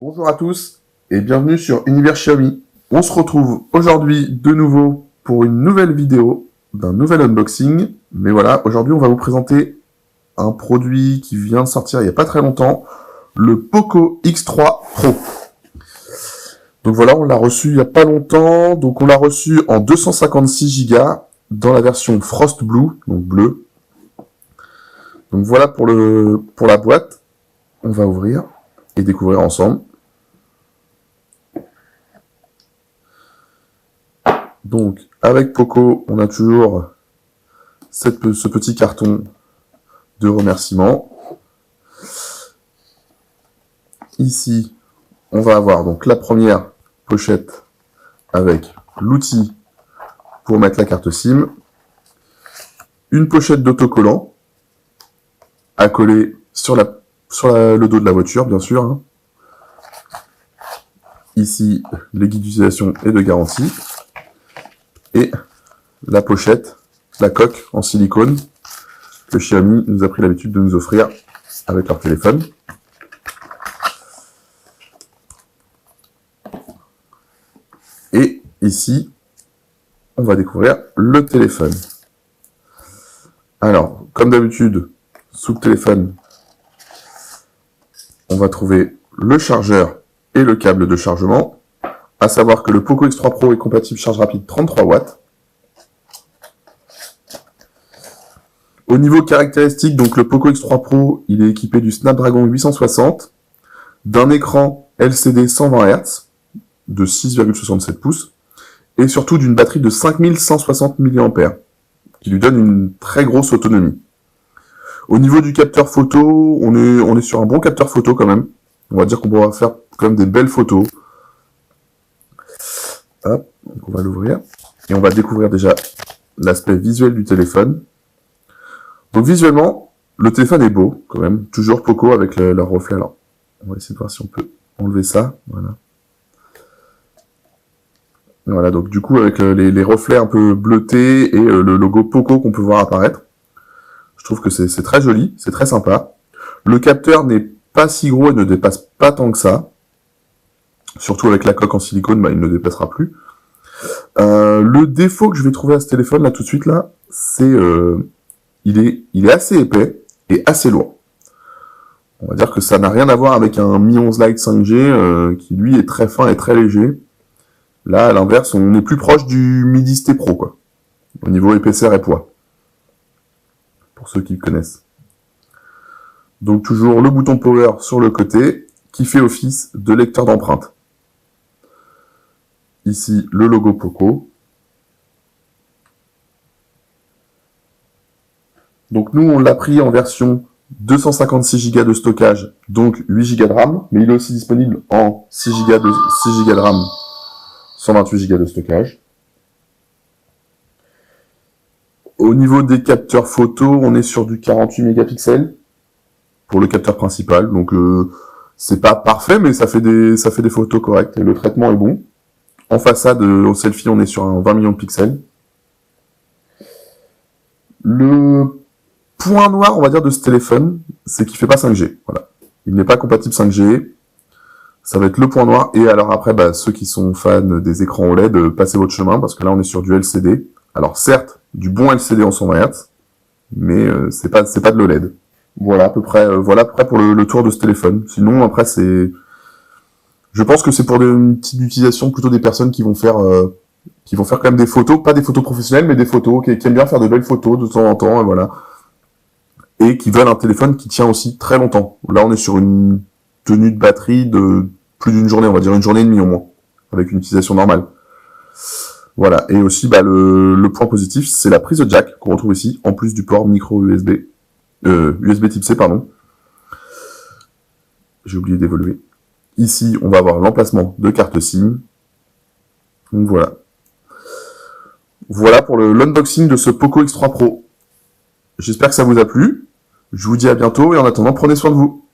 Bonjour à tous et bienvenue sur Univers Xiaomi. On se retrouve aujourd'hui de nouveau pour une nouvelle vidéo d'un nouvel unboxing. Mais voilà, aujourd'hui on va vous présenter un produit qui vient de sortir il n'y a pas très longtemps, le Poco X3 Pro. Donc voilà, on l'a reçu il n'y a pas longtemps, donc on l'a reçu en 256 Go dans la version Frost Blue, donc bleu. Donc voilà pour la boîte, on va ouvrir et découvrir ensemble. Donc, avec Poco, on a toujours ce petit carton de remerciements. Ici, on va avoir donc la première pochette avec l'outil pour mettre la carte SIM. Une pochette d'autocollant à coller sur le dos de la voiture, bien sûr. Hein. Ici, les guides d'utilisation et de garantie. Et la pochette, la coque en silicone que Xiaomi nous a pris l'habitude de nous offrir avec leur téléphone. Et ici, on va découvrir le téléphone. Alors, comme d'habitude, sous le téléphone, on va trouver le chargeur et le câble de chargement. À savoir que le Poco X3 Pro est compatible charge rapide 33 watts. Au niveau caractéristique, donc le Poco X3 Pro, il est équipé du Snapdragon 860, d'un écran LCD 120 Hz de 6,67 pouces, et surtout d'une batterie de 5160 mAh, qui lui donne une très grosse autonomie. Au niveau du capteur photo, on est sur un bon capteur photo quand même. On va dire qu'on pourra faire quand même des belles photos. Hop, donc on va l'ouvrir. Et on va découvrir déjà l'aspect visuel du téléphone. Donc visuellement, le téléphone est beau, quand même. Toujours Poco avec leur reflet. Alors, on va essayer de voir si on peut enlever ça. Voilà. Voilà, donc du coup, avec les reflets un peu bleutés et le logo Poco qu'on peut voir apparaître. Je trouve que c'est très joli, c'est très sympa. Le capteur n'est pas si gros et ne dépasse pas tant que ça. Surtout avec la coque en silicone, bah, il ne dépassera plus. Le défaut que je vais trouver à ce téléphone là tout de suite là, c'est il est assez épais et assez lourd. On va dire que ça n'a rien à voir avec un Mi 11 Lite 5G qui lui est très fin et très léger. Là, à l'inverse, on est plus proche du Mi 10T Pro quoi, au niveau épaisseur et poids. Pour ceux qui le connaissent. Donc toujours le bouton Power sur le côté qui fait office de lecteur d'empreintes. Ici, le logo Poco. Donc nous, on l'a pris en version 256 Go de stockage, donc 8 Go de RAM, mais il est aussi disponible en 6 Go de RAM, 128 Go de stockage. Au niveau des capteurs photo, on est sur du 48 mégapixels pour le capteur principal, donc c'est pas parfait, mais ça fait des photos correctes et le traitement est bon. En façade, au selfie, on est sur un 20 millions de pixels. Le point noir, on va dire, de ce téléphone, c'est qu'il fait pas 5G. Voilà. Il n'est pas compatible 5G. Ça va être le point noir. Et alors après, bah, ceux qui sont fans des écrans OLED, passez votre chemin, parce que là, on est sur du LCD. Alors certes, du bon LCD en 120 Hz, mais c'est pas de l'OLED. Voilà à peu près pour le tour de ce téléphone. Sinon, après, je pense que c'est pour une petite utilisation plutôt des personnes qui vont faire quand même des photos, pas des photos professionnelles, mais des photos qui aiment bien faire de belles photos de temps en temps, et voilà. Et qui veulent un téléphone qui tient aussi très longtemps. Là, on est sur une tenue de batterie de plus d'une journée, on va dire une journée et demie au moins, avec une utilisation normale. Voilà. Et aussi, bah, le point positif, c'est la prise de jack qu'on retrouve ici, en plus du port micro USB, USB type C, pardon. J'ai oublié d'évoluer. Ici, on va avoir l'emplacement de carte SIM. Donc voilà. Voilà pour l'unboxing de ce Poco X3 Pro. J'espère que ça vous a plu. Je vous dis à bientôt et en attendant, prenez soin de vous.